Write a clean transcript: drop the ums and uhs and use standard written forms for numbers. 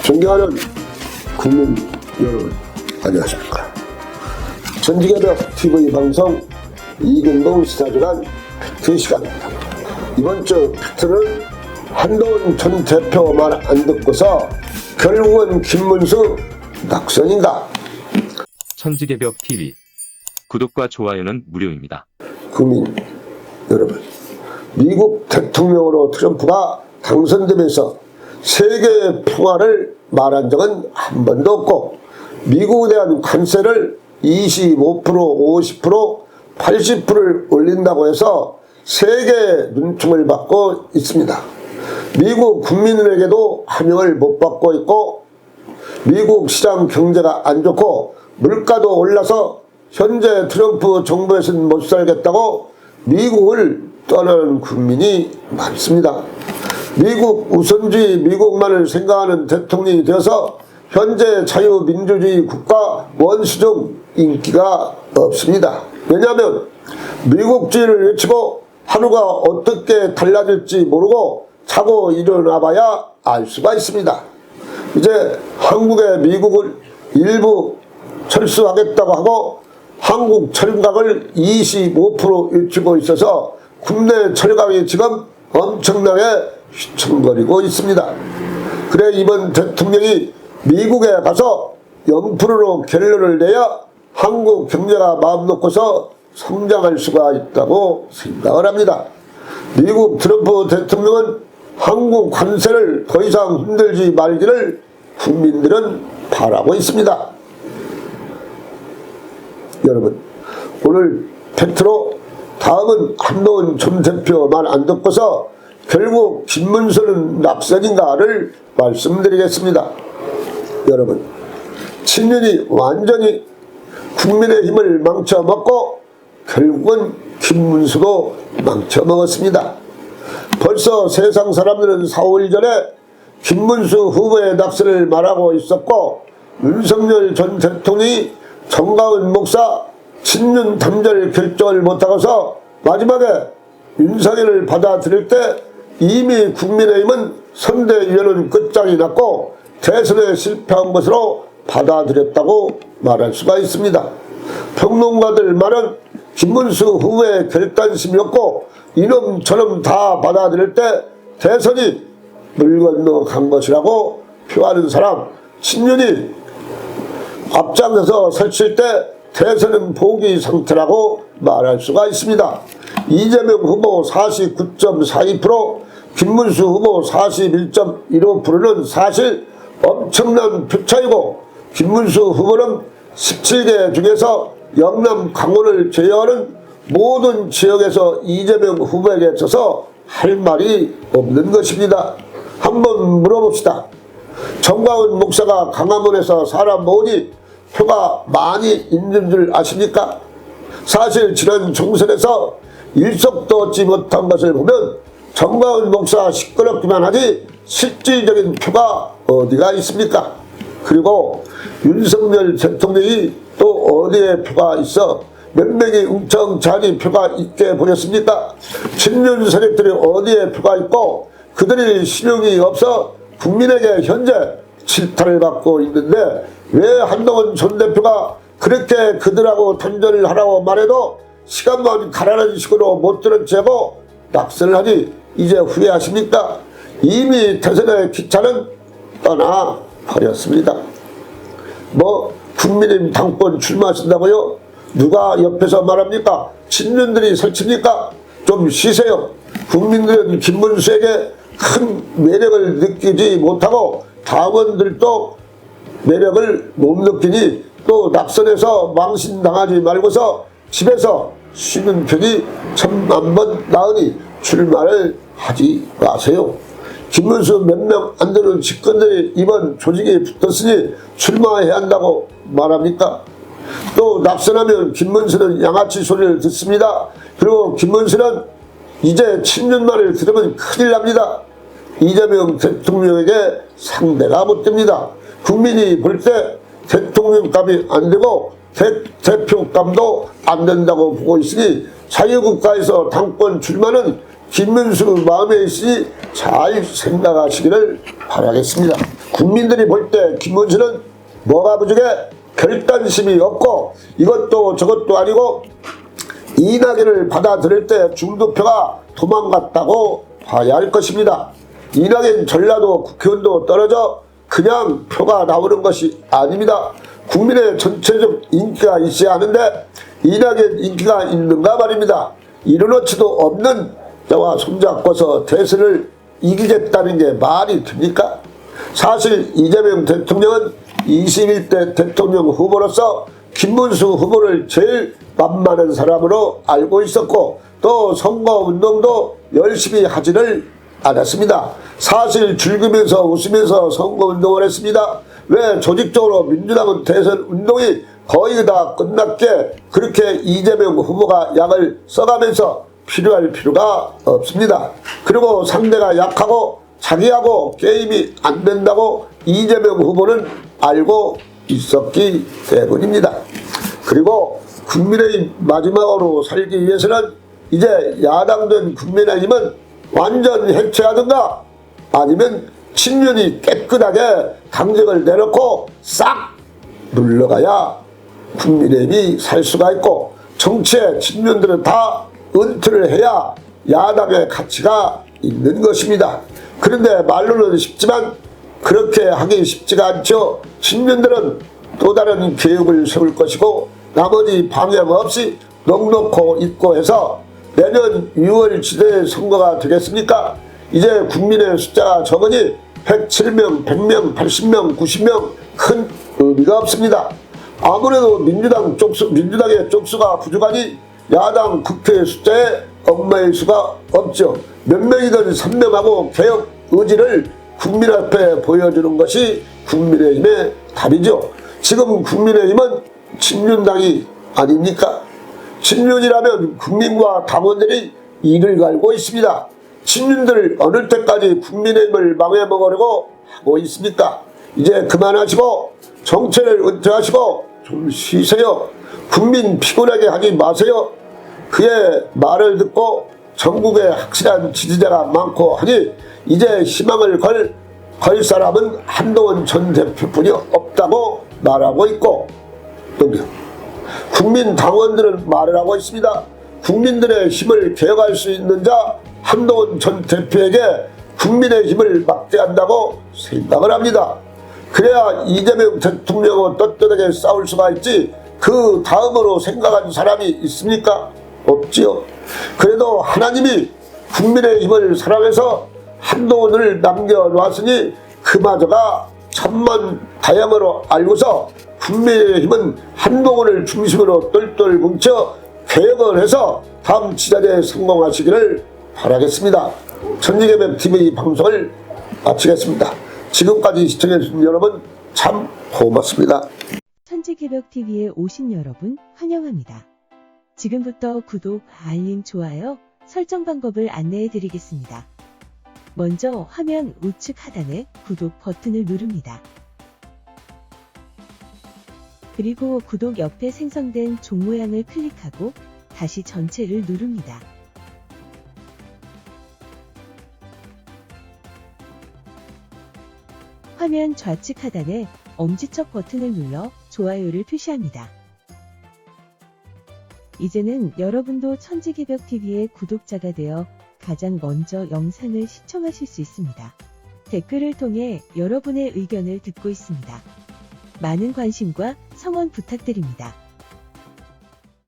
존경하는 국민 여러분, 안녕하십니까. 전직개벽 TV 방송 이근동 시사주간 팩트 시간입니다. 이번 주 팩트는 한동훈 전 대표 말 안 듣고서 결국은 김문수 낙선인가? 천지개벽 TV 구독과 좋아요는 무료입니다. 국민 여러분, 미국 대통령으로 트럼프가 당선되면서 세계 평화를 말한 적은 한 번도 없고, 미국에 대한 관세를 25%, 50%, 80%를 올린다고 해서 세계 눈총을 받고 있습니다. 미국 국민에게도 환영을 못 받고 있고, 미국 시장 경제가 안 좋고 물가도 올라서 현재 트럼프 정부에서는 못 살겠다고 미국을 떠나는 국민이 많습니다. 미국 우선주의, 미국만을 생각하는 대통령이 되어서 현재 자유민주주의 국가 원수 중 인기가 없습니다. 왜냐하면 미국주의를 외치고 하루가 어떻게 달라질지 모르고 자고 일어나봐야 알 수가 있습니다. 이제 한국에 미국을 일부 철수하겠다고 하고 한국 철강을 25% 일치고 있어서 국내 철강이 지금 엄청나게 휘청거리고 있습니다. 그래 이번 대통령이 미국에 가서 0%로 결론을 내야 한국 경제가 마음 놓고서 성장할 수가 있다고 생각을 합니다. 미국 트럼프 대통령은 한국 관세를 더 이상 흔들지 말기를 국민들은 바라고 있습니다. 여러분, 오늘 팩트로 다음은 한동훈 전 대표 말 안 듣고서 결국 김문수는 낙선인가를 말씀드리겠습니다. 여러분, 친윤이 완전히 국민의힘을 망쳐먹고 결국은 김문수도 망쳐먹었습니다. 벌써 세상 사람들은 4, 5일 전에 김문수 후보의 낙선을 말하고 있었고, 윤석열 전 대통령이 정가은 목사 친윤 단절 결정을 못하고서 마지막에 윤석열을 받아들일 때 이미 국민의힘은 선대위원은 끝장이 났고 대선에 실패한 것으로 받아들였다고 말할 수가 있습니다. 평론가들 말은 김문수 후보의 결단심이었고 이놈 저놈 다 받아들일 때 대선이 물 건너 간 것이라고 표하는 사람, 친윤이 앞장서서 설칠 때 대선은 포기 상태라고 말할 수가 있습니다. 이재명 후보 49.42%, 김문수 후보 41.15%는 사실 엄청난 표차이고, 김문수 후보는 17개 중에서 영남 강원을 제외하는 모든 지역에서 이재명 후보에게 있어서 할 말이 없는 것입니다. 한번 물어봅시다. 정가은 목사가 강화문에서 사람 모으니 표가 많이 있는 줄 아십니까? 사실 지난 총선에서 일석도 얻지 못한 것을 보면 정가은 목사 시끄럽기만 하지 실질적인 표가 어디가 있습니까? 그리고 윤석열 대통령이 또 어디에 표가 있어 몇 명이 웅청자니 표가 있게 보였습니까? 친윤 세력들이 어디에 표가 있고 그들이 신용이 없어 국민에게 현재 질타를 받고 있는데, 왜 한동훈 전 대표가 그렇게 그들하고 단절을 하라고 말해도 시간만 가라는 식으로 못 들은 채고 낙선을 하니 이제 후회하십니까? 이미 대선의 기차는 떠나버렸습니다. 뭐 국민의힘 당권 출마하신다고요? 누가 옆에서 말합니까? 친윤들이 설칩니까? 좀 쉬세요. 국민들은 김문수에게 큰 매력을 느끼지 못하고 당원들도 매력을 못 느끼니 또 낙선해서 망신당하지 말고서 집에서 쉬는 편이 1000만 나으니 출마를 하지 마세요. 김문수 몇 명 안 되는 직권들이 이번 조직에 붙었으니 출마해야 한다고 말합니까? 또 낙선하면 김문수는 양아치 소리를 듣습니다. 그리고 김문수는 이제 친윤 말을 들으면 큰일 납니다. 이재명 대통령에게 상대가 못 됩니다. 국민이 볼 때 대통령감이 안 되고 대표감도 안 된다고 보고 있으니 자유국가에서 당권 출마는 김문수 마음에 있으니 잘 생각하시기를 바라겠습니다. 국민들이 볼 때 김문수는 뭐가 부족해? 결단심이 없고 이것도 저것도 아니고 이낙연을 받아들일 때 중도표가 도망갔다고 봐야 할 것입니다. 이낙연 전라도 국회의원도 떨어져 그냥 표가 나오는 것이 아닙니다. 국민의 전체적 인기가 있어야 하는데 이낙연 인기가 있는가 말입니다. 이르노치도 없는 자와 손잡고서 대선을 이기겠다는 게 말이 됩니까? 사실 이재명 대통령은 21대 대통령 후보로서 김문수 후보를 제일 만만한 사람으로 알고 있었고 또 선거운동도 열심히 하지를 않았습니다. 사실 즐기면서 웃으면서 선거운동을 했습니다. 왜 조직적으로 민주당은 대선 운동이 거의 다 끝났게 그렇게 이재명 후보가 약을 써가면서 필요할 필요가 없습니다. 그리고 상대가 약하고 자기하고 게임이 안 된다고 이재명 후보는 알고 있었기 때문입니다. 그리고 국민의힘 마지막으로 살기 위해서는 이제 야당된 국민의힘은 완전 해체하든가 아니면 친윤이 깨끗하게 당적을 내놓고 싹 물러가야 국민의힘이 살 수가 있고 정치의 친윤들은 다 은퇴를 해야 야당의 가치가 있는 것입니다. 그런데 말로는 쉽지만 그렇게 하기 쉽지가 않죠. 친윤들은 또 다른 계획을 세울 것이고 나머지 방향 없이 넉넉고 있고 해서 내년 6월 지대 선거가 되겠습니까? 이제 국민의 숫자가 적으니 107명, 100명, 80명, 90명 큰 의미가 없습니다. 아무래도 민주당의 쪽수가 부족하니 야당 국회 숫자에 얽매일 수가 없죠. 몇 명이든 선명하고 개혁 의지를 국민 앞에 보여주는 것이 국민의힘의 답이죠. 지금 국민의힘은 친윤당이 아닙니까? 친윤이라면 국민과 당원들이 이를 갈고 있습니다. 친윤들 어느 때까지 국민의힘을 망해먹으려고 하고 있습니까? 이제 그만하시고 정체를 은퇴하시고 좀 쉬세요. 국민 피곤하게 하지 마세요. 그의 말을 듣고 전국에 확실한 지지자가 많고 하니 이제 희망을 걸 사람은 한동훈 전 대표뿐이 없다고 말하고 있고 또 국민 당원들은 말을 하고 있습니다. 국민들의 힘을 개혁할 수 있는 자 한동훈 전 대표에게 국민의 힘을 막대한다고 생각을 합니다. 그래야 이재명 대통령과 떳떳하게 싸울 수가 있지 그 다음으로 생각한 사람이 있습니까? 없지요. 그래도 하나님이 국민의 힘을 사랑해서 한동훈을 남겨놓았으니 그마저가 천만다양으로 알고서 국민의힘은 한동훈을 중심으로 똘똘 뭉쳐 개혁을 해서 다음 지자체에 성공하시기를 바라겠습니다. 천지개벽TV 방송을 마치겠습니다. 지금까지 시청해주신 여러분 참 고맙습니다. 천지개벽TV에 오신 여러분 환영합니다. 지금부터 구독, 알림, 좋아요, 설정 방법을 안내해 드리겠습니다. 먼저 화면 우측 하단에 구독 버튼을 누릅니다. 그리고 구독 옆에 생성된 종 모양을 클릭하고 다시 전체를 누릅니다. 화면 좌측 하단에 엄지척 버튼을 눌러 좋아요를 표시합니다. 이제는 여러분도 천지개벽TV의 구독자가 되어 가장 먼저 영상을 시청하실 수 있습니다. 댓글을 통해 여러분의 의견을 듣고 있습니다. 많은 관심과 성원 부탁드립니다.